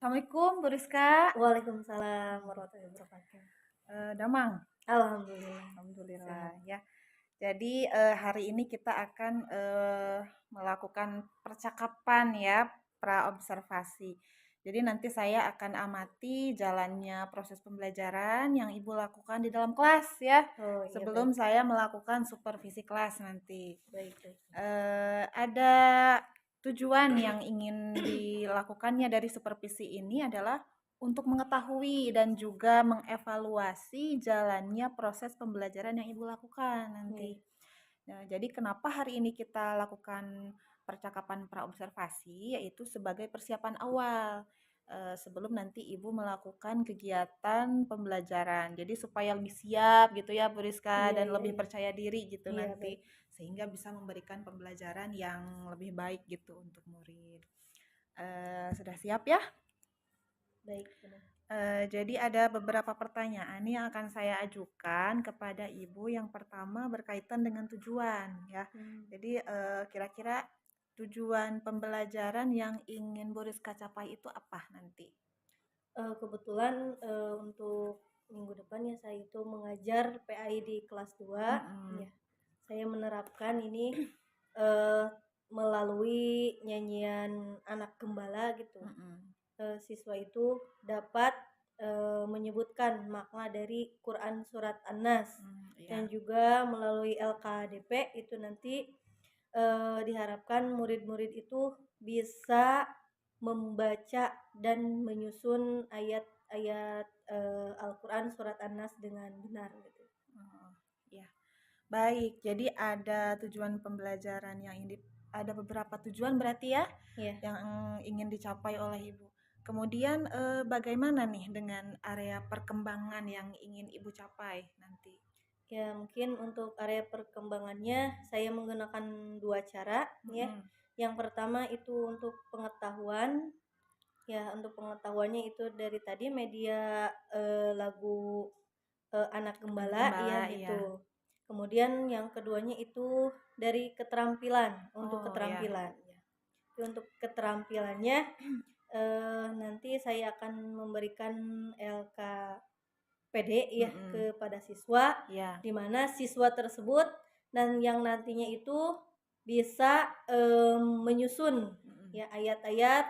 Assalamualaikum Bu Rizka. Waalaikumsalam warahmatullahi wabarakatuh. Damang. Alhamdulillah. Alhamdulillah Sehat. ya. Jadi hari ini kita akan melakukan percakapan ya, praobservasi. Jadi nanti saya akan amati jalannya proses pembelajaran yang Ibu lakukan di dalam kelas ya. Oh iya, Sebelum baik. saya melakukan supervisi kelas nanti. Baik, baik. Ada tujuan yang ingin dilakukannya dari supervisi ini adalah untuk mengetahui dan juga mengevaluasi jalannya proses pembelajaran yang Ibu lakukan nanti. Iya. Nah, jadi kenapa hari ini kita lakukan percakapan praobservasi, yaitu sebagai persiapan awal sebelum nanti Ibu melakukan kegiatan pembelajaran. Jadi supaya lebih siap gitu ya Bu Rizka, Iya, dan iya, lebih iya. percaya diri gitu Iya, nanti, baik. sehingga bisa memberikan pembelajaran yang lebih baik gitu untuk murid. Sudah siap ya? Baik, benar. Jadi ada beberapa pertanyaan yang akan saya ajukan kepada Ibu. Yang pertama berkaitan dengan tujuan ya. Hmm. Jadi kira-kira tujuan pembelajaran yang ingin Bu Rizka capai itu apa nanti? Kebetulan untuk minggu depan ya saya itu mengajar PAI di kelas 2. Mm-mm. Ya. Saya menerapkan ini eh, melalui nyanyian anak gembala gitu. Mm-mm. Siswa itu dapat menyebutkan makna dari Quran surat An-Nas, Iya. dan juga melalui LKDP itu nanti diharapkan murid-murid itu bisa membaca dan menyusun ayat-ayat Al-Quran surat An-Nas dengan benar gitu. Oh, ya. Baik, jadi ada tujuan pembelajaran yang ini, ada beberapa tujuan berarti ya Ya. yang ingin dicapai oleh Ibu. Kemudian bagaimana nih dengan area perkembangan yang ingin Ibu capai nanti? Ya, mungkin untuk area perkembangannya saya menggunakan dua cara ya. Mm-mm. Yang pertama itu untuk pengetahuan. Ya, untuk pengetahuannya itu dari tadi media lagu anak gembala ya Gembala, iya. gitu. Kemudian yang keduanya itu dari keterampilan, untuk Oh ya. keterampilan ya. Jadi untuk keterampilannya nanti saya akan memberikan LKPD ya Mm-mm. kepada siswa, Ya. di mana siswa tersebut dan yang nantinya itu bisa menyusun Mm-mm. ya ayat-ayat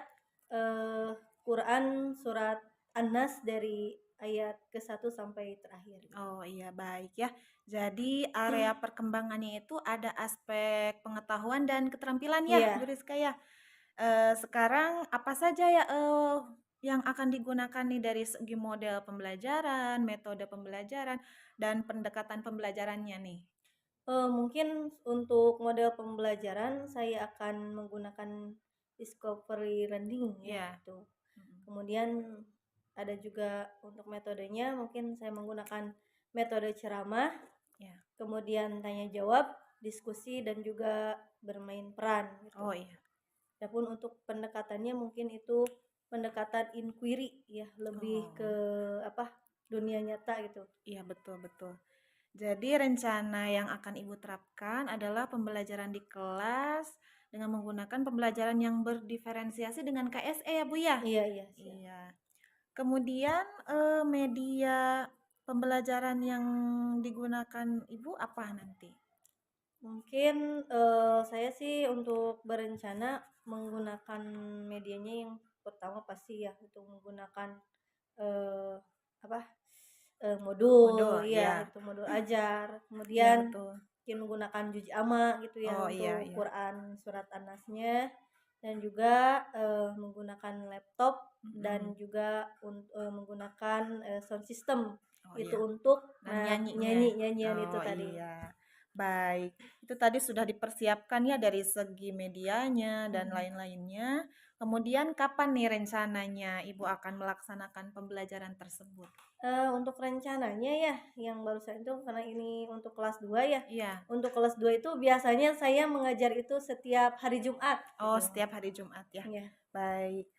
Quran surat An-Nas dari ayat ke-1 sampai terakhir. Oh iya, baik ya. Jadi area perkembangannya itu ada aspek pengetahuan dan keterampilan ya, Bu Iya. Rizka ya. Sekarang apa saja ya yang akan digunakan nih dari segi model pembelajaran, metode pembelajaran, dan pendekatan pembelajarannya nih? Mungkin untuk model pembelajaran saya akan menggunakan discovery learning ya Iya. itu. Mm-mm. Kemudian ada juga untuk metodenya mungkin saya menggunakan metode ceramah, Ya. kemudian tanya jawab, diskusi, dan juga bermain peran gitu. Oh iya. Adapun untuk pendekatannya mungkin itu pendekatan inquiry ya, lebih ke Oh. dunia nyata gitu. Iya, betul betul. Jadi rencana yang akan Ibu terapkan adalah pembelajaran di kelas dengan menggunakan pembelajaran yang berdiferensiasi dengan KSE ya Bu ya? Iya, iya, siap. Iya. Kemudian media pembelajaran yang digunakan Ibu apa nanti? Mungkin saya sih untuk berencana menggunakan medianya yang pertama pasti ya untuk menggunakan eh, apa modul Modul, ya, ya. itu modul ajar, Iya kemudian betul. mungkin menggunakan juz amma gitu ya Oh iya untuk iya. Quran surat An-Nasnya, dan juga menggunakan laptop, dan Mm-mm. juga menggunakan sound system Oh itu iya. untuk Dan nyanyinya. nyanyian itu Oh tadi. iya. Baik. Itu tadi sudah dipersiapkan ya dari segi medianya dan Mhm. lain-lainnya. Kemudian kapan nih rencananya Ibu akan melaksanakan pembelajaran tersebut? Untuk rencananya ya, yang barusan itu karena ini untuk kelas 2 ya. Iya. Untuk kelas 2 itu biasanya saya mengajar itu setiap hari Jumat Oh, gitu. setiap hari Jumat ya. Iya. Baik.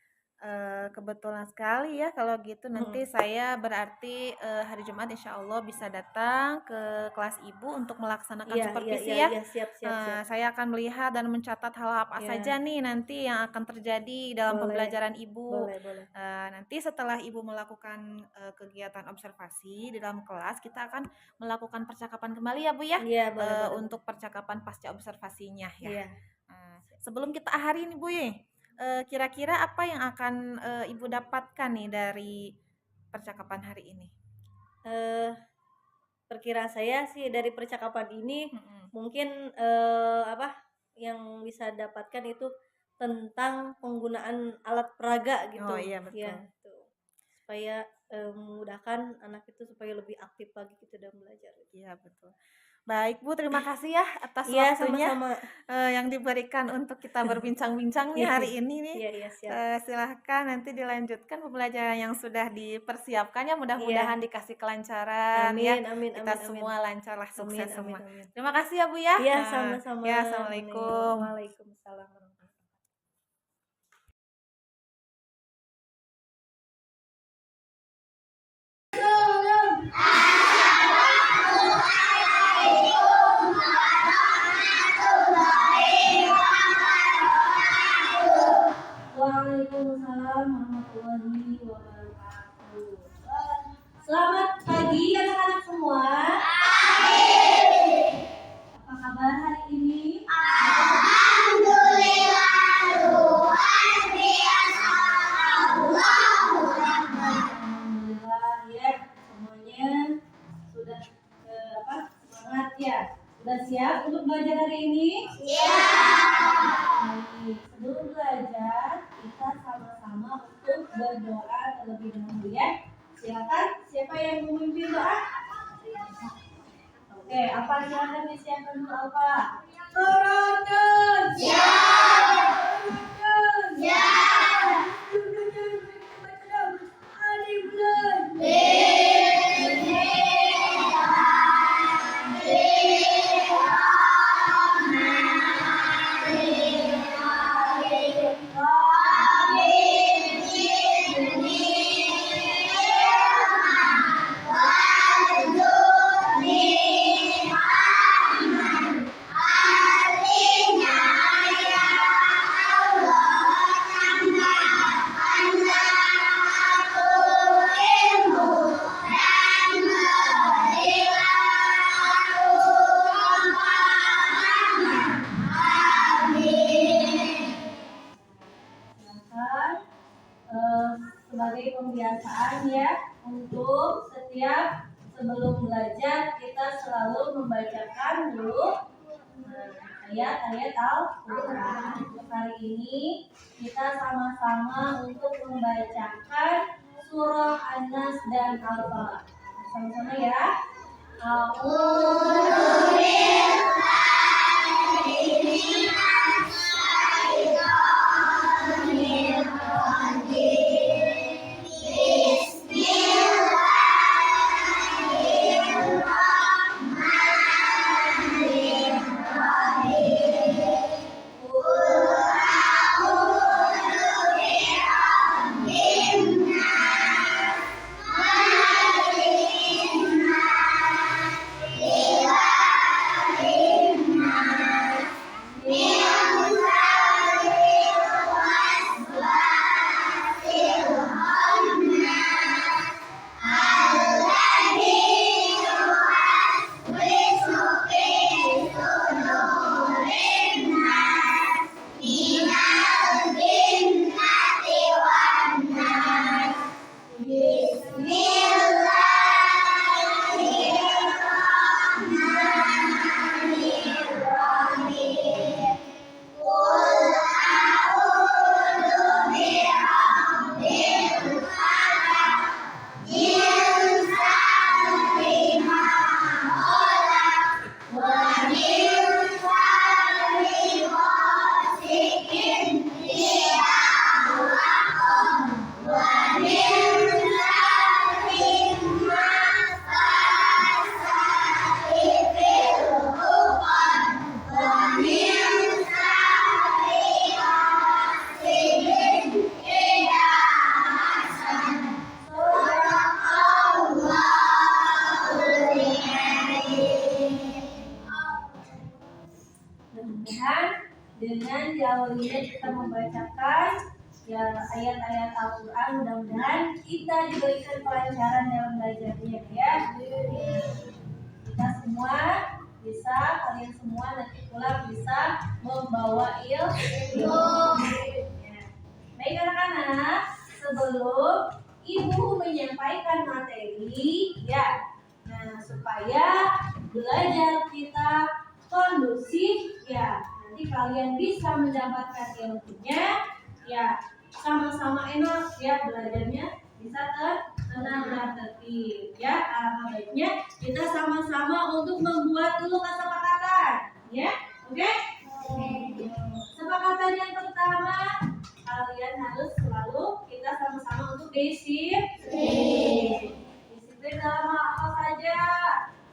Kebetulan sekali ya kalau gitu nanti Mhm. saya berarti, hari Jumat insya Allah bisa datang ke kelas Ibu untuk melaksanakan Iya iya iya supervisi ya. iya, siap siap siap. Saya akan melihat dan mencatat hal apa saja Iya, nih nanti yang akan terjadi dalam boleh. pembelajaran Ibu. Boleh boleh. Nanti setelah Ibu melakukan, kegiatan observasi di dalam kelas, kita akan melakukan percakapan kembali ya Bu ya, Iya, boleh boleh boleh. untuk percakapan pasca observasinya ya. Iya. Sebelum kita akhiri nih Bu ya, kira-kira apa yang akan, Ibu dapatkan nih dari percakapan hari ini? Eh, Perkiraan saya sih dari percakapan ini Mhm. mungkin, apa, yang bisa dapatkan itu tentang penggunaan alat peraga Oh gitu, iya ya betul. itu. Supaya, memudahkan anak itu supaya lebih aktif lagi gitu dalam belajar. Iya betul. Baik Bu, terima kasih ya atas Iya, waktunya, sama-sama. yang diberikan untuk kita berbincang-bincang nih Iya hari ini nih. iya iya, siap. Silahkan nanti dilanjutkan pembelajaran yang sudah dipersiapkan ya, mudah-mudahan Iya, dikasih kelancaran ya, amin amin kita amin amin. semua lancarlah, Amin sukses amin semua. amin. Terima kasih ya Bu ya. Iya, sama-sama, Ya Mani. assalamualaikum. Waalaikumsalam warahmatullahi Waalaikumsalam warahmatullahi wabarakatuh. Selamat pagi anak-anak semua. Apa kabar hari ini? Alhamdulillah ya, semuanya sudah semangat ya. Sudah siap untuk belajar hari ini? Baik, sebelum belajar kita sama-sama untuk berdoa terlebih dahulu ya. Silakan, siapa yang memimpin doa? Oke, apa silakan disiapkan dulu apa? Suratan. Silakan, sebagai pembiasaan ya, untuk setiap sebelum belajar kita selalu membacakan dulu ayat-ayat Al-Quran. Untuk hari ini kita sama-sama untuk membacakan surah An-Nas dan Al-Falaq. Sama-sama ya. dengan diawalinya kita membacakan ya ayat-ayat Al-Quran. Mudah-mudahan kita diberikan kelancaran dalam belajarnya ya. Kita semua bisa, kalian semua nanti pulang bisa membawa ilmu. Ya. Baik anak-anak, sebelum ibu menyampaikan materi ya, nah supaya belajar kita kondusif ya, nanti kalian bisa mendapatkan ilmunya ya, sama-sama enak ya belajarnya, bisa tenang dan tertib ya. Alangkah baiknya kita sama-sama untuk membuat dulu kesepakatan ya. Oke? Kesepakatan yang pertama, kalian harus selalu kita sama-sama untuk disiplin dalam hal apa saja.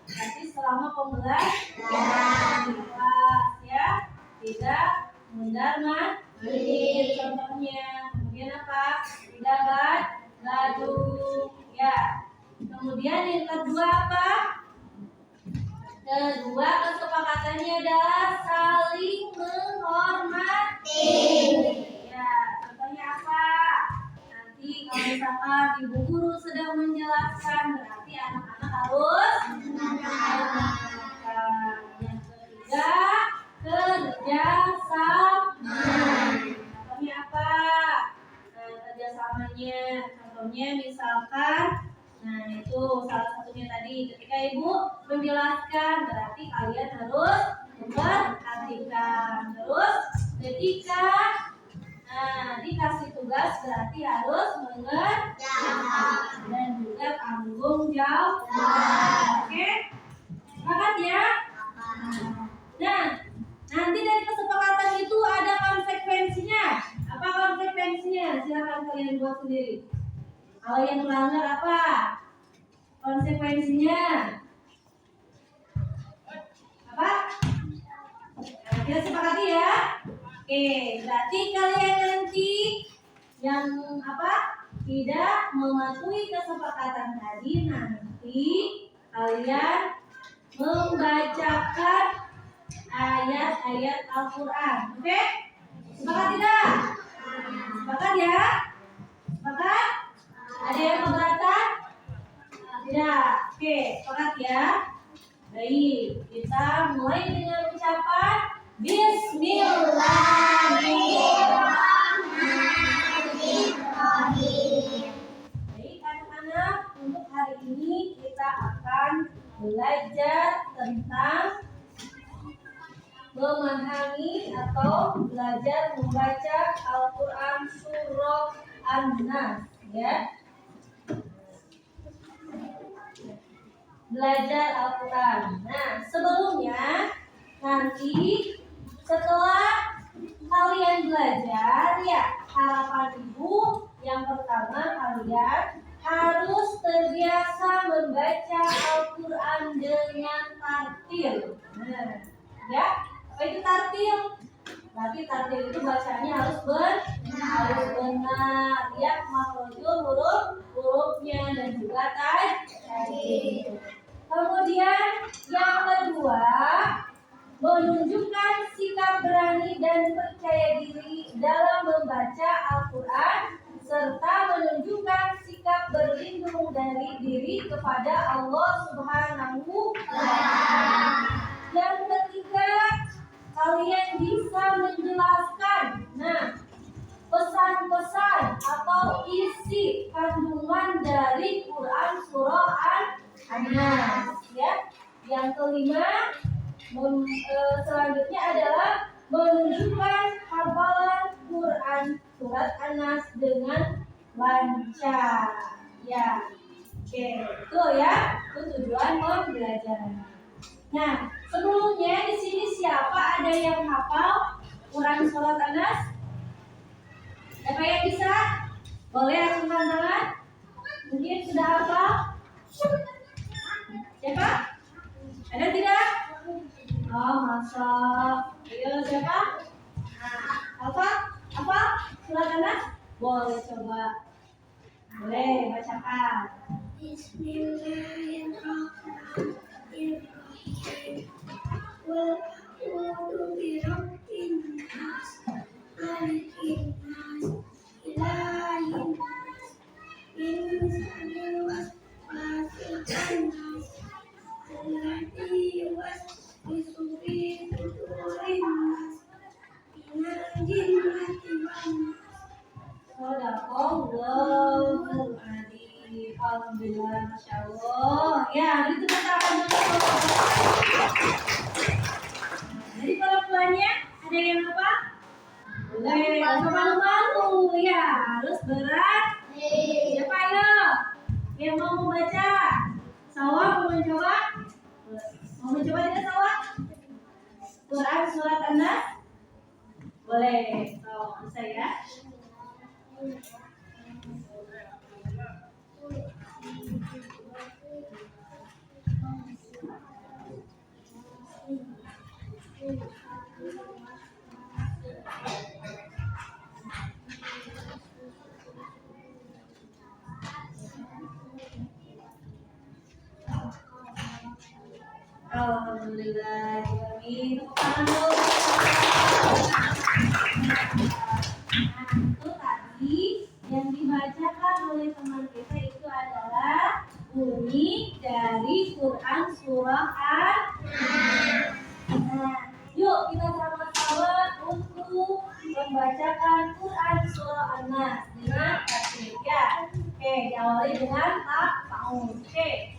Nanti selama pembelajaran ya, tidak mengundang contohnya. Kemudian apa? Tidak gaduh ya. Kemudian yang kedua apa? Kedua kesepakatannya adalah saling menghormati. Ya, contohnya apa? Nanti kalau misalkan ibu guru sedang menjelaskan, berarti anak-anak harus mendengarkan. Yang ketiga, kerjasama. Contohnya apa? Kerjasamanya, contohnya misalkan, nah itu salah satunya tadi ketika ibu menjelaskan, berarti kalian harus memperhatikan. Terus ketika dikasih tugas, berarti harus mengerjakan dan juga tanggung jawab. Oke, sepakat ya? Nah, nanti dari kesepakatan itu ada konsekuensinya. Apa konsekuensinya? Silakan kalian buat sendiri. Kalau yang melanggar apa konsekuensinya? Apa? Nah, kita sepakati ya. Oke, berarti kalian nanti yang apa? Tidak mematuhi kesepakatan tadi, nanti kalian membacakan ayat-ayat Al-Quran. Oke? Sepakat tidak? Sepakat ya? Sepakat? Ada yang keberatan? Tidak. Oke, sepakat ya? Baik, kita mulai dengan ucapan Bismillahirrahmanirrahim. Baik anak-anak, untuk hari ini kita akan belajar tentang memahami atau belajar membaca Al-Quran surah An-Nas ya. Belajar Al-Quran. Nah, sebelumnya nanti setelah kalian belajar ya, harapan ibu yang pertama kalian harus terbiasa membaca Al-Quran dengan tartil. Nah, ya, apa itu tartil? Berarti tartil itu bacanya harus benar ya, makhrajul hurufnya dan juga tajwid. Kemudian yang kedua, menunjukkan sikap berani dan percaya diri dalam membaca Al-Quran serta menunjukkan sikap berlindung dari diri kepada Allah Subhanahu wa Ta'ala. Yang ketiga, kalian bisa menjelaskan pesan-pesan atau isi kandungan dari Quran surah An-Nas ya. Yang kelima, selanjutnya adalah menunjukkan hafalan Quran surat An-Nas dengan lancar ya. Oke, itu ya, itu tujuan pembelajaran. Nah, sebelumnya di sini siapa ada yang hafal Quran surat An-Nas? Siapa yang bisa? Boleh angkat tangan? Mungkin sudah hafal? Siapa? Ada tidak? Oh, masa. Ayo siapa? Apa? Surat An-Nas? Boleh coba. Boleh bacakan. Bismillahirrahmanirrahim. Wal a'udzu birabbin nas Masya Allah. Ya, itu kita akan mencoba. Jadi kalau tuanya ada yang apa? Boleh, malu-malu ya, harus berat. Siapa ayo? Yang mau membaca? Sawah mau mencoba? Mau mencoba tidak Sawah? Quran surat An-Nas? Boleh. Oh, bisa ya. Alhamdulillah. Amin. Tepuk tangan dulu. Nah, itu tadi yang dibacakan oleh teman kita itu adalah bunyi dari Quran surah An-Nas. Nah, yuk kita sama-sama untuk membacakan Quran surah An-Nas dengan tertib ya. Oke, diawali dengan ta'awun. Oke.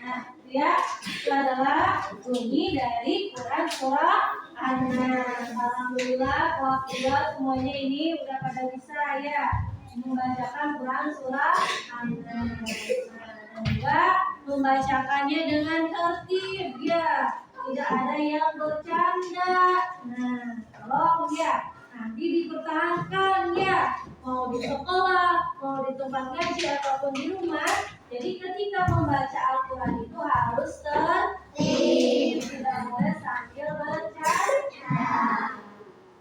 Nah, ya, itu adalah bunyi dari Quran surah An-Nas. Alhamdulillah, alhamdulillah semuanya ini udah pada bisa ya membacakan Quran surah An-Nas. Dan juga membacakannya dengan tertib ya, tidak ada yang bercanda. Nah, tolong ya, nanti dipertahankan ya, mau di sekolah, mau di tempat ngaji ataupun di rumah. Jadi ketika membaca Al-Quran itu harus tertib, tidak boleh sambil bercanda.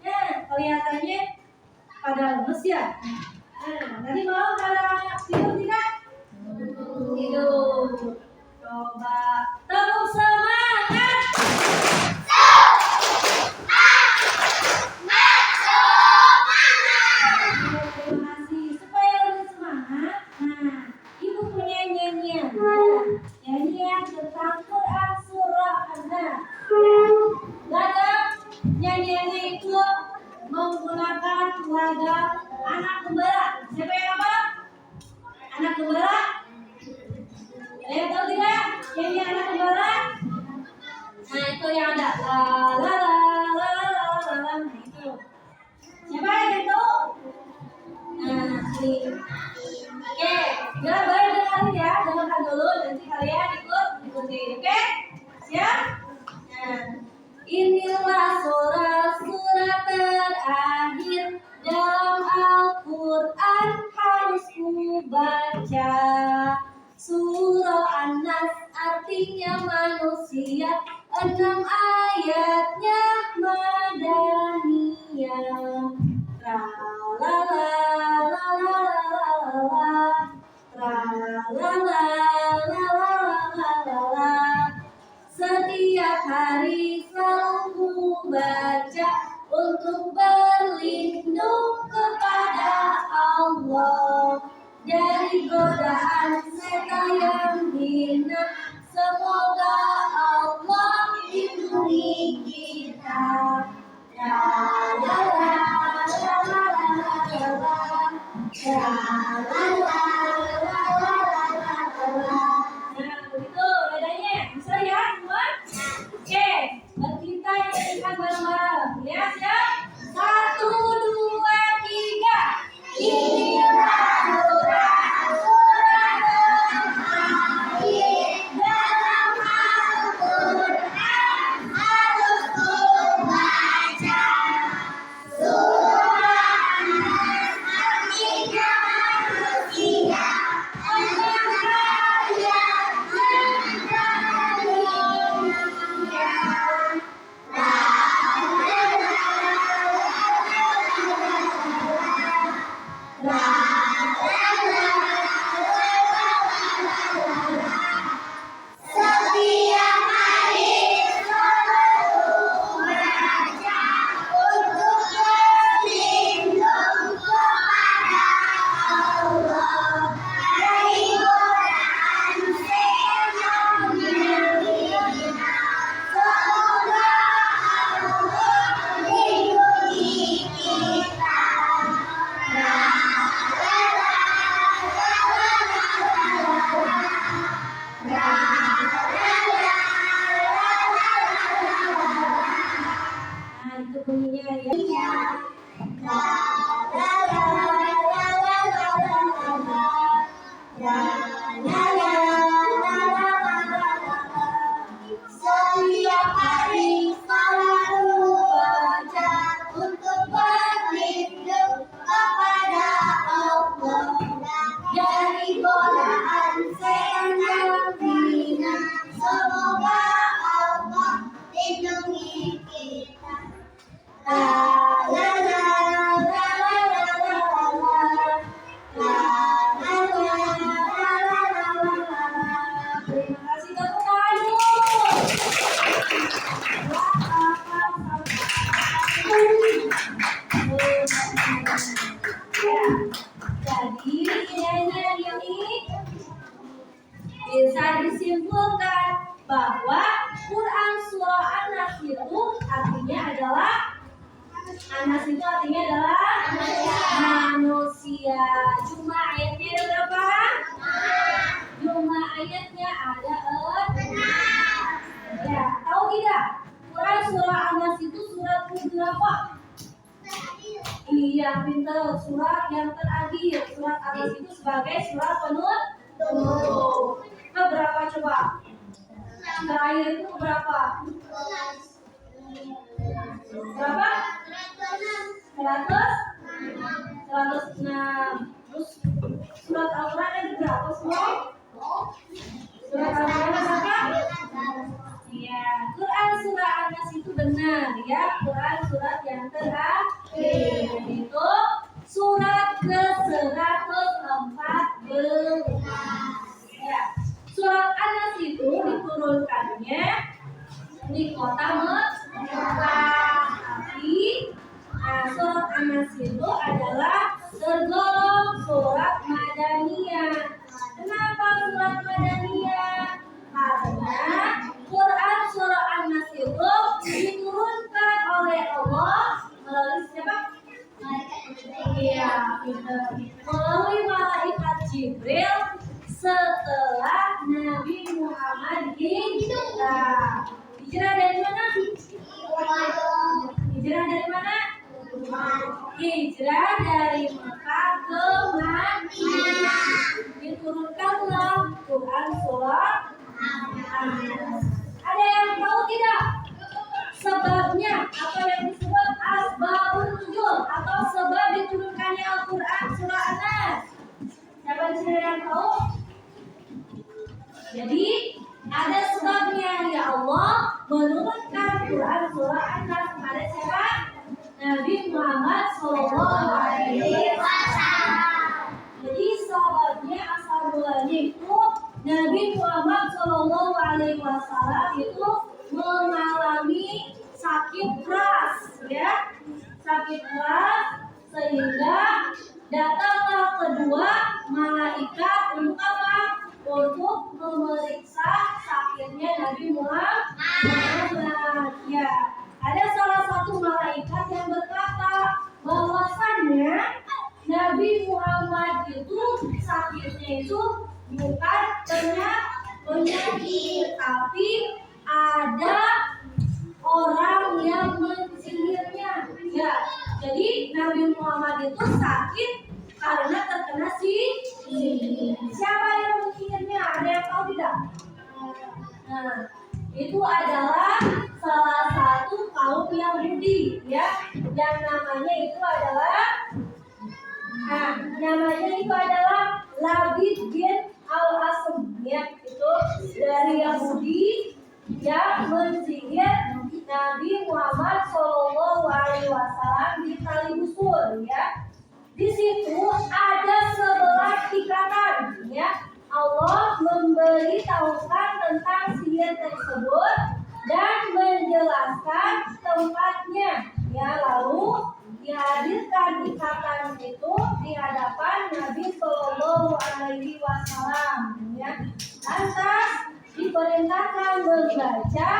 Ya, kelihatannya pada lemes ya. Tadi mau pada tidur tidak? Tidur. Coba tepuk semangat. Terima kasih. Supaya lebih semangat. Nah, Ibu punya nyanyian. Nyanyian tentang Quran surah An-Nas. Ladang nyanyiannya itu menggunakan ladang anak gembala. Siapa yang apa? Anak gembala? Ada yang tahu tidak? Nyanyian anak gembala? Nah, itu yang ada la la la la la la la. Nah, itu. Siapa yang tahu? Nah, ini. Oke, jangan baik dengerin ya, dengarkan dulu nanti kalian ikuti, oke? Siap? Nah, inilah surat-surat terakhir dalam Al-Quran harus ku baca. Surah An-Nas artinya manusia, 6 ayatnya madaniyah. Setiap hari selalu ku baca untuk berlindung kepada Allah dari godaan setan yang hina. Semoga Allah lindungi kita. La la la la la la la la. La la la la la la la la. Nah, begitu nadanya. Bisa ya semua? Oke, bunyinya ya. La la la la la la la la la la la la la. Setiap hari selalu baca untuk berlindung kepada Allah dari godaan setan yang hina. Semoga Allah lindungi kita. La la la la la la la la la la la. Terima kasih tepuk tangan. Jadi nyanyian ini bisa disimpulkan bahwa Quran surah An-Nas itu artinya adalah manusia. Jumlah ayatnya ada berapa? Jumlah ayatnya ada 6. Ya, tahu tidak? Quran surah An-Nas itu surat berapa? Iya, pintar. Surat yang terakhir. Surat An-Nas itu sebagai surat penutup. Berapa coba? Terakhir itu berapa? Berapa? 106. Terus surat Al-Quran ada berapa semua? Surat Al-Quran berapa? Iya, Quran surah An-Nas itu benar ya. Quran surat yang terakhir itu surat ke-114. Ya, surat An-Nas itu diturunkannya di kota Mekah. Tapi surat An-Nas itu adalah tergolong surat Madaniyah. Kenapa surat Madaniyah? Karena Quran surah An-Nas itu diturunkan oleh Allah melalui siapa? Iya, melalui malaikat Jibril setelah Nabi Muhammad hijrah. Hijrah dari mana? Hijrah dari mana? Hijrah dari Mekah ke Madinah. Diturunkanlah Quran surah An-Nas. Ada yang tahu tidak sebabnya apa yang disebut asbabun nuzul atau sebab diturunkannya Al-Quran surah An-Nas? Siapa di sini yang tahu? Jadi ada sebabnya, ya Allah menurunkan Quran surah An-Nas kepada siapa? Nabi Muhammad SAW. Jadi sebabnya asal mulanya itu Nabi Muhammad SAW itu mengalami sakit keras, ya, sakit keras, sehingga datanglah kedua malaikat untuk apa? Untuk memeriksa sakitnya Nabi Muhammad. Ya, ada salah satu malaikat yang berkata bahwasannya Nabi Muhammad itu sakitnya itu bukan penyakit, tapi ada orang yang mensihirnya. Ya, jadi Nabi Muhammad itu sakit karena terkena sihir. Siapa yang mensihirnya? Ada yang tahu tidak? Nah, itu adalah salah satu kaum Yahudi, ya, yang namanya itu adalah Labid bin Al-Asam, ya, itu dari Yahudi yang mensihir Nabi Muhammad SAW di tali busur, ya. Di situ ada 11 ikatan, ya. Allah memberitahukan tentang sihir tersebut dan menjelaskan tempatnya, ya. Lalu dihadirkan ikatan itu di hadapan Nabi SAW, ya. Lantas diperintahkan membaca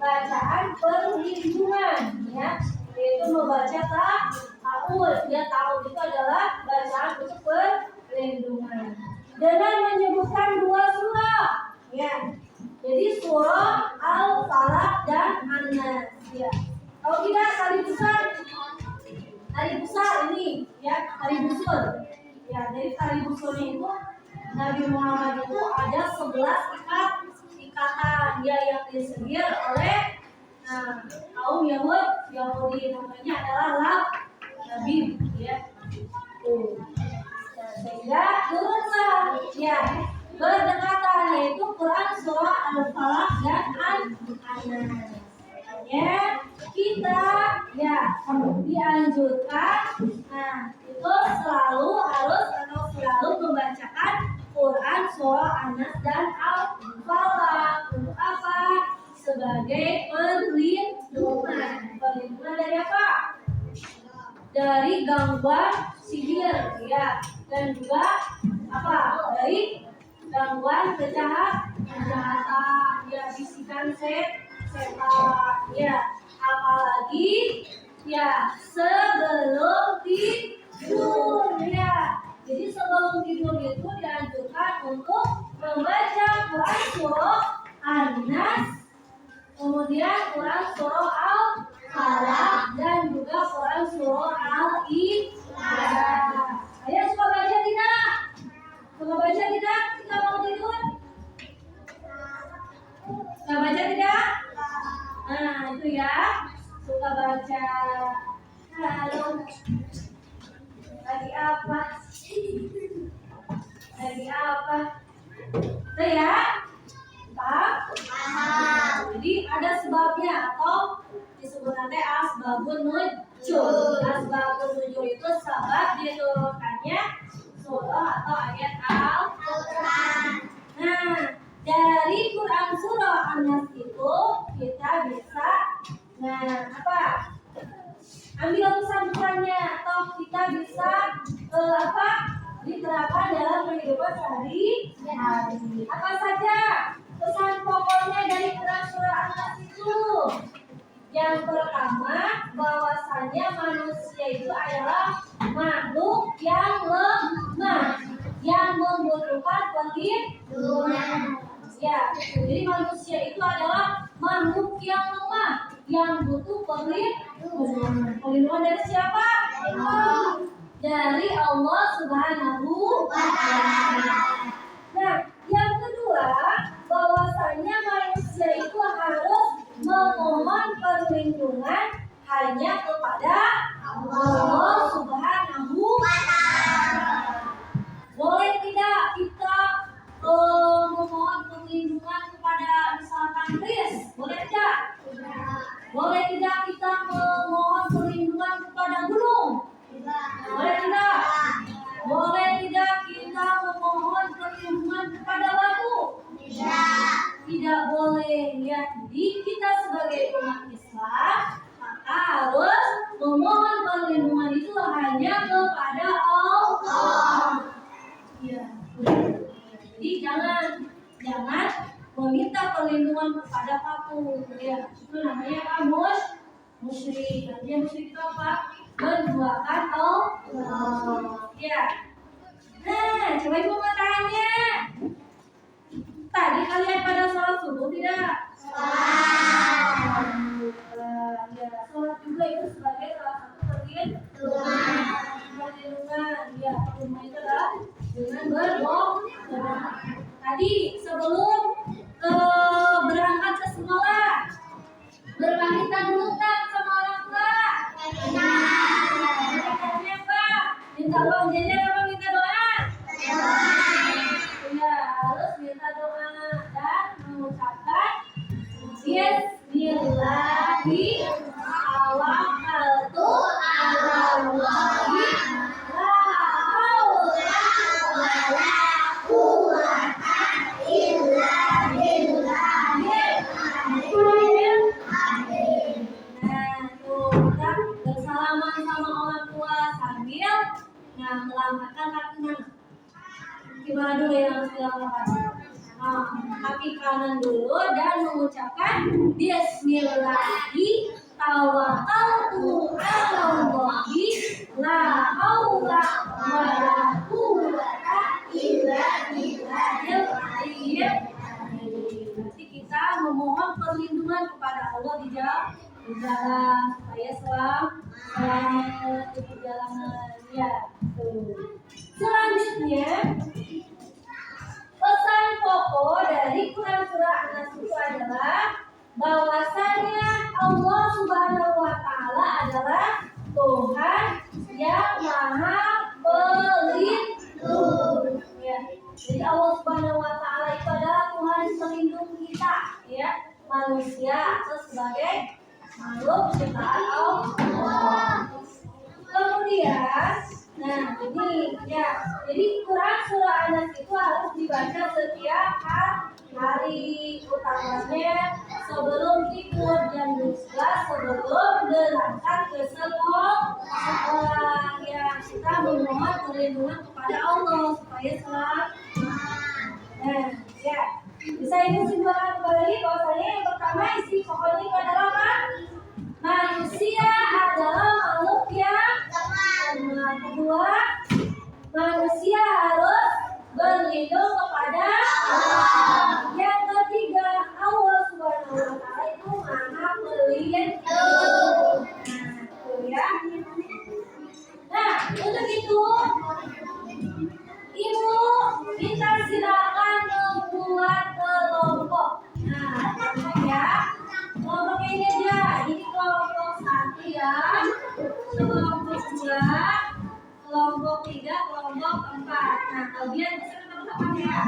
bacaan perlindungan, ya, yaitu membaca ta'awudz. Ya, ta'awudz itu adalah bacaan untuk perlindungan dengan menyebutkan 2 surah, ya. Jadi surah Al-Falaq dan An-Nas, ya. Kalau tidak kali besar Nabi Muhammad itu ada 11 ikatan ya yang disegir oleh kaum Yahudi, namanya adalah Nabi ya. Sehingga turunlah ya berdekatan, yaitu Quran surah Al-Falaq dan An-Nas. Ya, kita ya dianjurkan itu selalu membacakan Quran surah An-Nas dan Al-Falaq. Untuk apa? Sebagai perlindungan. Perlindungan dari apa? Dari gangguan sihir ya, dan juga apa? Dari gangguan kejahatan ya, bisikan setan ya, apalagi ya sebelum tidur ya. Jadi sebelum tidur itu dianjurkan untuk membaca Quran surah An-Nas, kemudian Quran surah Al-Falaq, dan juga Quran surah Al-Ikhlas. Ayo, suka baca tidak? Suka baca tidak? Kita mau tidur? Suka baca tidak? Nah, itu ya. Suka baca. Halo. Lagi apa? Lagi apa? Itu ya? Jadi ada sebabnya atau disebut nanti asbabun nuzul. Asbabun nuzul itu sebab diturunkannya surah atau ayat Al-Quran. Nah, dari Quran surah An-Nas itu kita bisa ambil pesan-pesannya, atau kita bisa diterapkan dalam kehidupan sehari-hari. Apa saja pesan pokoknya dari Quran surah An-Nas itu? Yang pertama, bahwasanya manusia itu adalah makhluk yang lemah, yang membutuhkan perlindungan. Ya, jadi manusia itu adalah makhluk yang lemah, yang butuh perlindungan. Perlindungan dari siapa? Dari Allah Subhanahu wa Ta'ala. Nah, yang kedua, bahwasanya manusia itu harus memohon perlindungan hanya kepada Allah Subhanahu wa Ta'ala. Boleh tidak kita memohon perlindungan kepada misalkan Kris? Boleh tidak? Boleh tidak kita memohon perlindungan kepada gunung? Boleh tidak? Boleh tidak kita memohon perlindungan kepada batu? Tidak boleh ya. Jadi kita sebagai umat Islam maka harus memohon perlindungan itu hanya kepada Allah. Ya. Jadi jangan meminta perlindungan kepada patung. Ya, itu namanya musyrik. Artinya musyrik itu apa? Menduakan Allah. Ya. Nah, coba ibu mau tanya. Tadi kalian pada sholat subuh tidak? Ya, sholat juga itu sebagai salah satu perlindungan. Ya, perlindungan itu adalah dengan berdoa. Tadi sebelum berangkat ke sekolah, berpamitan dulu tak sama orang tua? Pamitannya apa? Minta uang jajan apa minta doa? Ya, harus minta doa dan mengucapkan Bismillahirrahmanirrahim. Tawakkaltu 'alallahi la haula wala quwwata illa billahil aliyyil azim. Nah, tuh kita bersalaman sama orang tua sambil melangkahkan kaki mana? Gimana dulu yang harus dilakukan? Kaki kanan dulu dan mengucapkan Bismillahirrahmanirrahim. Tawakkaltu 'alallahi la haula wala quwwata illa billahil aliyyil azim. Berarti kita memohon perlindungan kepada Allah di jalan supaya selamat di perjalanan. Ya, tuh. Selanjutnya pokok dari Quran surah An-Nas itu adalah bahwasanya Allah Subhanahu wa taala adalah Tuhan yang Maha Pelindung. Ya. Jadi Allah Subhanahu wa taala itu adalah Tuhan pelindung kita, ya, manusia atau sebagai makhluk ciptaan Allah. Kemudian, nah ini ya, jadi Quran surah An-Nas itu harus dibaca setiap hari, utamanya sebelum tidur dan juga sebelum berangkat ke sekolah. Ya, kita memohon perlindungan kepada Allah supaya selamat. Nah, ya, bisa ibu simpulkan kembali bahwasanya yang pertama isi pokoknya itu adalah apa? Manusia adalah makhluk yang lemah. Kedua, manusia harus berlindung kepada Allah. Yang ketiga, Allah Subhanahu wa taala itu Maha Pelindung. Nah, itu ya. Nah, untuk itu Ibu kita silakan membuat kelompok. Nah, ya. Kelompok ini aja. Ini kelompok 1 ya. Kelompok 2, kelompok 3, kelompok 4. Nah, kalian bisa teman-teman ya.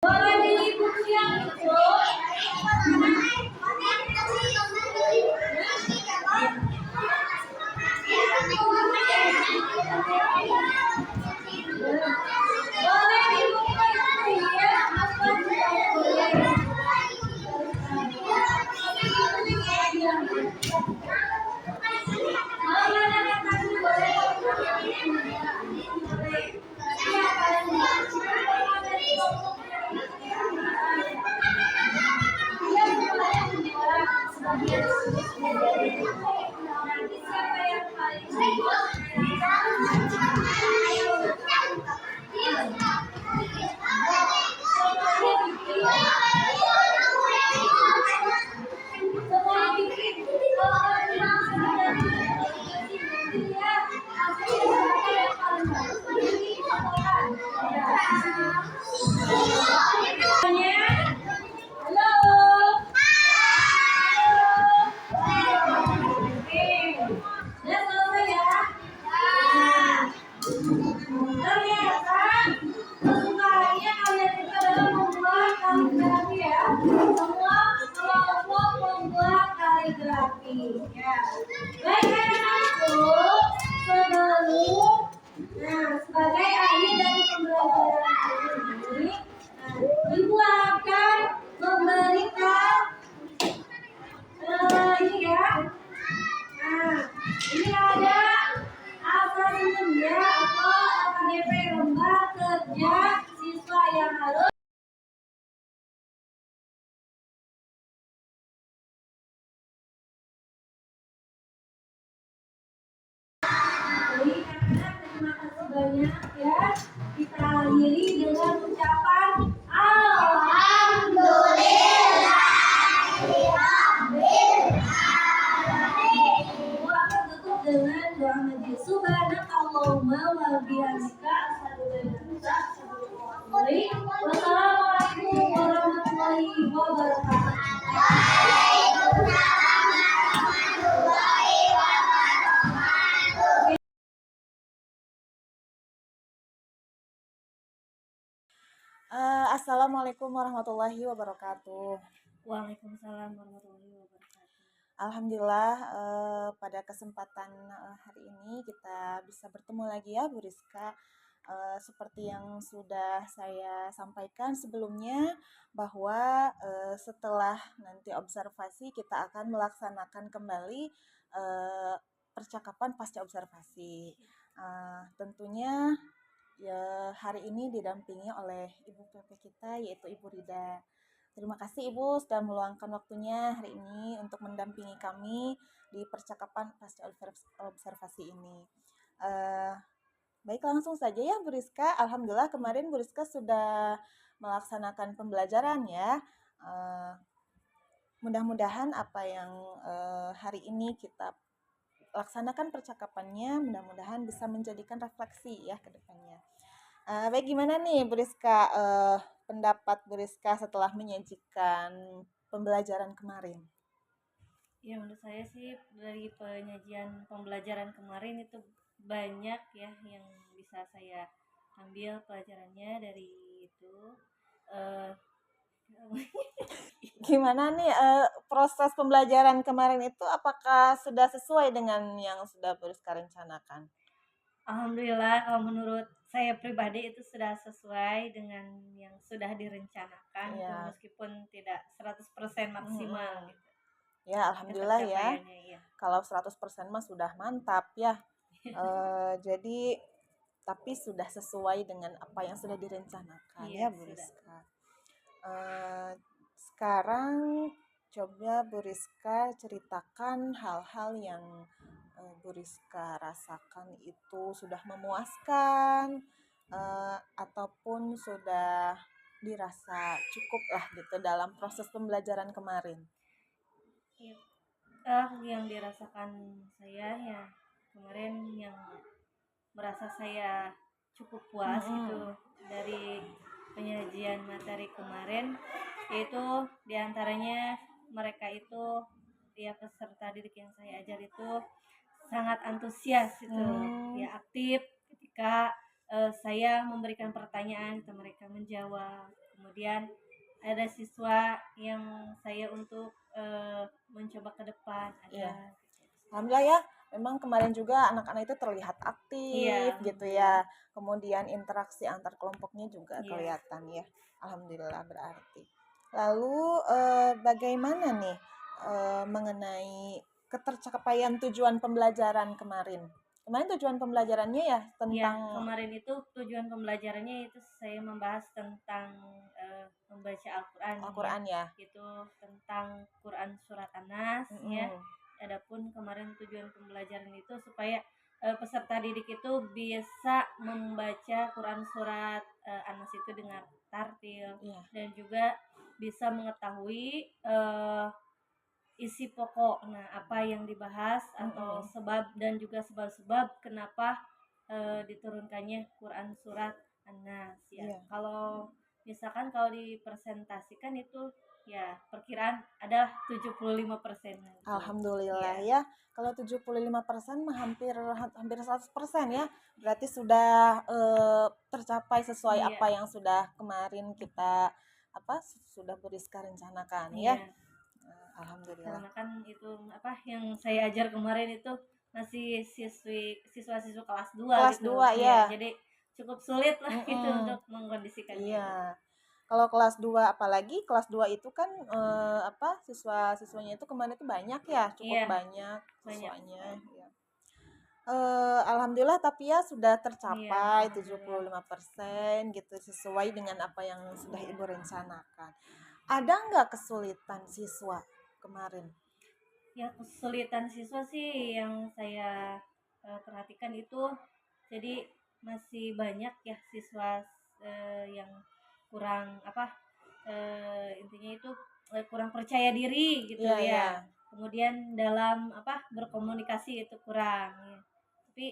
Boleh pilih buku yang itu. Boleh dibuka itu ya. Nanti siapa yang paling Ya. Baik anak-anakku, sebelum sebagai akhir dari pembelajaran ini, Ibu akan memberikan ini ya. Nah, ini ada asesmennya atau AKDP lomba kerja siswa yang harus terima kasih banyak ya. Kita akhiri dengan ucapan Alhamdulillah. Akan tutup dengan doa majlis. Subhanakallahumma wa bihamdika asyhadu an la ilaha illa anta Wassalamualaikum warahmatullahi wabarakatuh. Assalamualaikum Assalamualaikum warahmatullahi wabarakatuh. Waalaikumsalam warahmatullahi wabarakatuh. Alhamdulillah, pada kesempatan hari ini kita bisa bertemu lagi ya Bu Rizka. Seperti yang sudah saya sampaikan sebelumnya bahwa setelah nanti observasi kita akan melaksanakan kembali percakapan pasca observasi. Tentunya ya hari ini didampingi oleh Ibu PP kita yaitu Ibu Rida. Terima kasih Ibu sudah meluangkan waktunya hari ini untuk mendampingi kami di percakapan pasca observasi ini. Baik, langsung saja ya Bu Rizka. Alhamdulillah kemarin Bu Rizka sudah melaksanakan pembelajaran ya. Mudah-mudahan apa yang hari ini kita laksanakan percakapannya, mudah-mudahan bisa menjadikan refleksi ya ke depannya. Baik, gimana nih Bu Rizka, pendapat Bu Rizka setelah menyajikan pembelajaran kemarin? Ya, menurut saya sih dari penyajian pembelajaran kemarin itu banyak ya yang bisa saya ambil pelajarannya dari itu. Eh, Gimana nih proses pembelajaran kemarin itu apakah sudah sesuai dengan yang sudah Bu Rizka rencanakan? Alhamdulillah kalau menurut saya pribadi itu sudah sesuai dengan yang sudah direncanakan gitu, Ya, meskipun tidak 100% maksimal gitu ya ya Alhamdulillah ya. tercapaiannya ya. Kalau 100% mah sudah mantap ya. Jadi tapi sudah sesuai dengan apa yang sudah direncanakan Iya, ya Bu sudah. Rizka. Sekarang coba Bu Rizka ceritakan hal-hal yang Bu Rizka rasakan itu sudah memuaskan ataupun sudah dirasa cukup lah gitu dalam proses pembelajaran kemarin. Iya. Yang dirasakan saya ya kemarin yang merasa saya cukup puas gitu dari penyajian materi kemarin, yaitu diantaranya mereka itu ya peserta didik yang saya ajar itu sangat antusias itu ya, aktif ketika saya memberikan pertanyaan ke mereka menjawab. Kemudian ada siswa yang saya untuk mencoba ke depan Iya. ada. Alhamdulillah ya, memang kemarin juga anak-anak itu terlihat aktif Iya, gitu alhamdulillah. ya. Kemudian interaksi antar kelompoknya juga Iya. kelihatan ya. Alhamdulillah berarti. Lalu bagaimana nih mengenai ketercapaian tujuan pembelajaran kemarin? Kemarin tujuan pembelajarannya ya Ya, tentang kemarin itu tujuan pembelajarannya itu saya membahas tentang membaca Al-Quran ya. Al-Quran ya. Itu tentang Quran surat An-Nas ya. Mm-mm. Adapun kemarin tujuan pembelajaran itu supaya peserta didik itu bisa membaca Quran surat An-Nas itu dengan tartil Iya. dan juga bisa mengetahui isi pokok. Nah, apa yang dibahas atau sebab dan juga sebab-sebab kenapa diturunkannya Quran surat An-Nas ya. Iya. Kalau misalkan kalau dipresentasikan itu ya perkiraan adalah 75%. Alhamdulillah Ya. ya. Kalau 75% mah hampir hampir 100% ya. Berarti sudah tercapai sesuai Iya. apa yang sudah kemarin kita sudah Beriska rencanakan ya. Iya. Alhamdulillah. Karena kan itu apa yang saya ajar kemarin itu masih siswa-siswa kelas 2 Kelas gitu. 2 Iya, ya. jadi cukup sulit lah gitu Mm-mm. untuk mengkondisikannya itu. Iya. Kalau kelas 2 apalagi kelas 2 itu kan siswa-siswanya itu kemarin itu banyak ya, cukup Iya, banyak banyak siswanya sekali. ya. Alhamdulillah tapi ya sudah Iya, tercapai alhamdulillah. 75% gitu sesuai dengan apa yang sudah Ibu rencanakan. Ada nggak kesulitan siswa kemarin? Ya, kesulitan siswa sih yang saya perhatikan itu jadi masih banyak ya siswa yang kurang intinya itu kurang percaya diri gitu Iya, iya. ya. Kemudian dalam berkomunikasi itu kurang ya. Tapi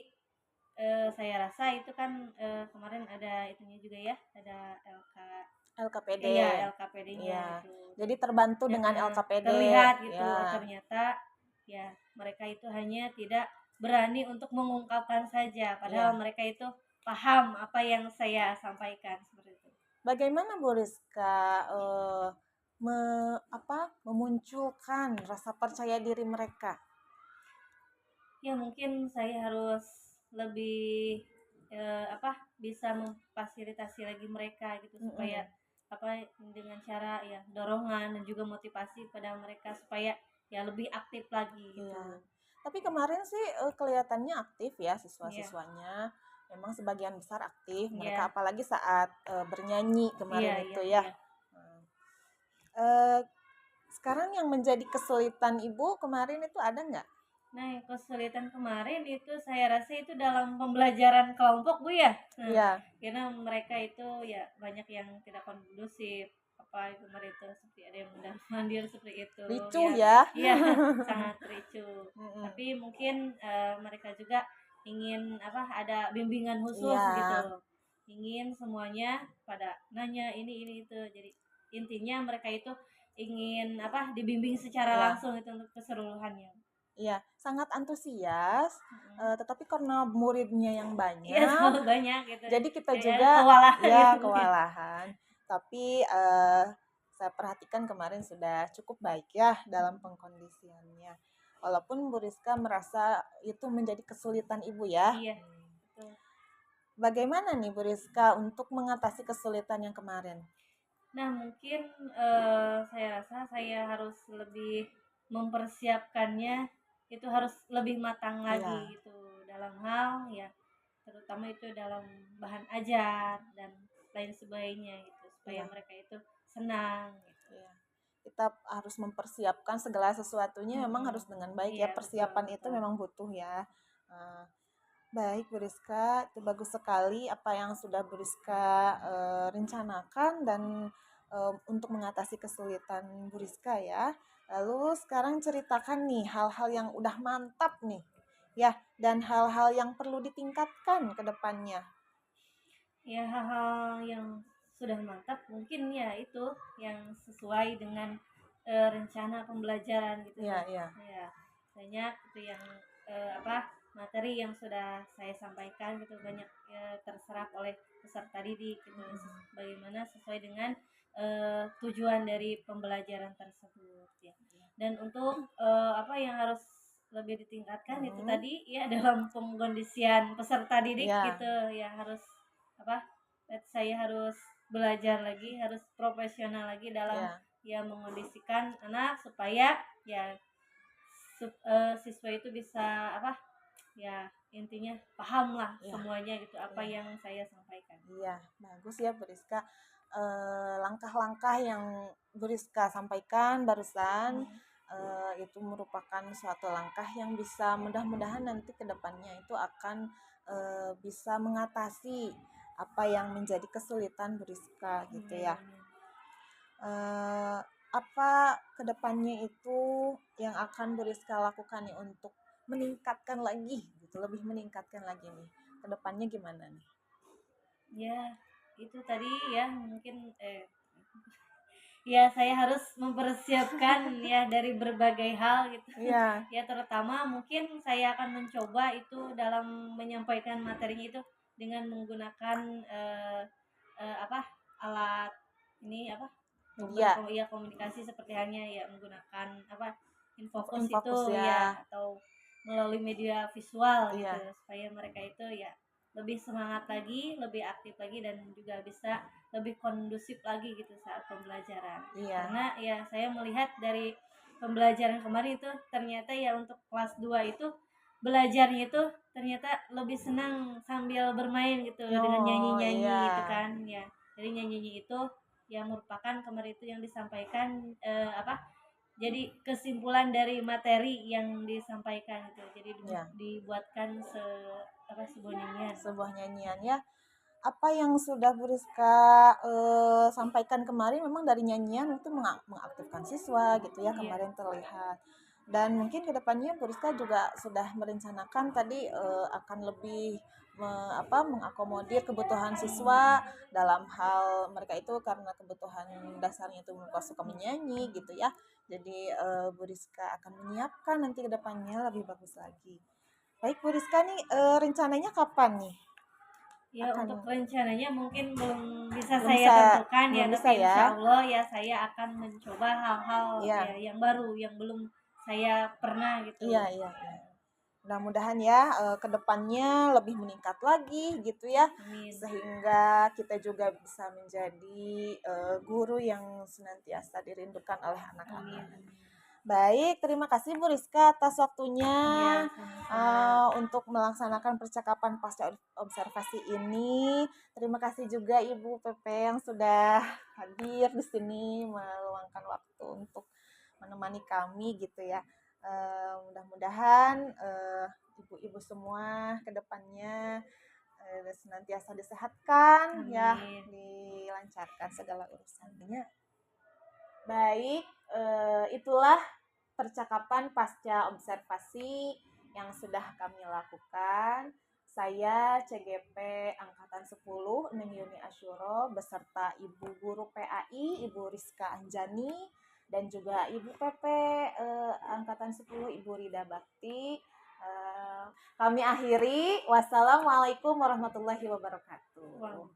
saya rasa itu kan kemarin ada itunya juga ya, ada LKPD. LKPD-nya Iya. itu. Jadi terbantu dengan LKPD. Terlihat gitu Ya. ternyata ya mereka itu hanya tidak berani untuk mengungkapkan saja padahal Iya. mereka itu paham apa yang saya sampaikan seperti itu. Bagaimana Bu Rizka memunculkan rasa percaya diri mereka? Ya mungkin saya harus lebih bisa memfasilitasi lagi mereka gitu supaya Mm-mm. dengan cara ya dorongan dan juga motivasi pada mereka supaya ya lebih aktif lagi Iya. gitu. Tapi kemarin sih kelihatannya aktif ya Iya, siswa-siswanya. Memang sebagian besar aktif mereka iya, apalagi saat bernyanyi iya, kemarin iya, itu ya. iya. Hmm. Eh, Sekarang yang menjadi kesulitan Ibu kemarin itu ada nggak? Nah, yang kesulitan kemarin itu saya rasa itu dalam pembelajaran kelompok, Bu ya. Nah, Iya, karena mereka itu ya banyak yang tidak kondusif, apa itu kemarin itu seperti ada yang mudah mandir seperti itu, ricuh ya, ya. iya sangat ricuh. Mm-mm. Tapi mungkin mereka juga ingin ada bimbingan khusus Iya, gitu, ingin semuanya pada nanya ini itu. Jadi intinya mereka itu ingin dibimbing secara iya. langsung itu untuk keseluruhannya. Iya, sangat antusias, Mm-mm. tetapi karena muridnya yang Iya banyak, terlalu banyak gitu, jadi kita kayak juga kewalahan ya gitu Bu ya. kewalahan. Tapi saya perhatikan kemarin sudah cukup baik ya dalam pengkondisiannya. Walaupun Bu Rizka merasa itu menjadi kesulitan Ibu ya. Iya betul. Bagaimana nih Bu Rizka untuk mengatasi kesulitan yang kemarin? Nah mungkin saya rasa saya harus lebih mempersiapkannya, itu harus lebih matang Iya, lagi gitu dalam hal ya, terutama itu dalam bahan ajar dan lain sebagainya gitu supaya iya, mereka itu senang gitu. iya. Kita harus mempersiapkan segala sesuatunya memang Mm-mm. harus dengan baik ya. Iya betul Persiapan itu betul. memang butuh ya. Nah, baik Bu Rizka, itu bagus sekali apa yang sudah Bu Rizka rencanakan dan untuk mengatasi kesulitan Bu Rizka ya. Lalu sekarang ceritakan nih hal-hal yang udah mantap nih ya dan hal-hal yang perlu ditingkatkan ke depannya. Ya hal-hal yang sudah mantap mungkin ya itu yang sesuai dengan rencana pembelajaran gitu Iya, Bu. iya. Ya banyak itu yang materi yang sudah saya sampaikan gitu, banyak terserap oleh peserta didik gitu, bagaimana sesuai dengan tujuan dari pembelajaran tersebut ya. Dan untuk yang harus lebih ditingkatkan itu Mm-mm. tadi ya dalam pengkondisian peserta didik Iya, gitu ya, harus apa saya harus belajar lagi, harus profesional lagi dalam iya, ya mengondisikan anak supaya ya siswa itu bisa ya intinya paham lah iya, semuanya gitu apa iya. yang saya sampaikan. Iya, bagus ya Bu Rizka. Langkah-langkah yang Bu Rizka sampaikan barusan Hmm. itu merupakan suatu langkah yang bisa mudah-mudahan nanti ke depannya itu akan bisa mengatasi apa yang menjadi kesulitan Bu Rizka gitu Amin, ya. amin. Eh, Apa ke depannya itu yang akan Bu Rizka lakukan nih untuk meningkatkan lagi gitu, lebih meningkatkan lagi nih. Ke depannya gimana nih? Ya itu tadi ya mungkin ya saya harus mempersiapkan ya dari berbagai hal gitu. Iya, Ya terutama mungkin saya akan mencoba itu dalam menyampaikan materinya itu dengan menggunakan eh, alat ini media. komunikasi seperti halnya ya menggunakan infokus itu Infokus ya. ya, atau melalui media visual gitu Iya, supaya mereka itu ya lebih semangat lagi, lebih aktif lagi, dan juga bisa lebih kondusif lagi gitu saat pembelajaran. iya, Karena ya saya melihat dari pembelajaran kemarin itu ternyata ya untuk kelas 2 itu belajarnya itu ternyata lebih senang sambil bermain gitu dengan oh nyanyi-nyanyi gitu iya, kan ya. Jadi nyanyi itu yang merupakan kemarin itu yang disampaikan jadi kesimpulan dari materi yang disampaikan itu. Jadi iya, dibuatkan sebuah nyanyian. sebuah nyanyian ya. Apa yang sudah Bu Rizka sampaikan kemarin memang dari nyanyian itu mengaktifkan siswa gitu ya Iya. kemarin terlihat. Dan mungkin kedepannya Bu Rizka juga sudah merencanakan tadi akan lebih mengakomodir kebutuhan siswa dalam hal mereka itu karena kebutuhan dasarnya itu mereka suka menyanyi gitu ya. Jadi Bu Rizka akan menyiapkan nanti kedepannya lebih bagus lagi. Baik Bu Rizka nih rencananya kapan nih? Ya, akan untuk rencananya mungkin belum bisa belum saya bisa tentukan ya, belum bisa tapi ya. insya Allah ya saya akan mencoba hal-hal Iya, ya yang baru yang belum saya pernah iya, gitu. iya, iya. Mudah-mudahan ya ke depannya lebih meningkat lagi gitu ya, Amin. sehingga kita juga bisa menjadi guru yang senantiasa dirindukan oleh Amin. anak-anak. Amin. Baik, terima kasih Bu Rizka atas waktunya Ya, sama-sama. untuk melaksanakan percakapan pasca observasi ini. Terima kasih juga Ibu Pepe yang sudah hadir di sini meluangkan waktu untuk menemani kami gitu ya. Mudah-mudahan ibu-ibu semua ke depannya senantiasa disehatkan ya, Amin. dilancarkan segala urusannya. Baik, itulah percakapan pasca observasi yang sudah kami lakukan. Saya CGP Angkatan 10 Neng Yuni Asyuro beserta Ibu Guru PAI Ibu Rizka Anjani dan juga Ibu PP Angkatan 10 Ibu Rida Bakti. Kami akhiri. Wassalamualaikum warahmatullahi wabarakatuh. Wow.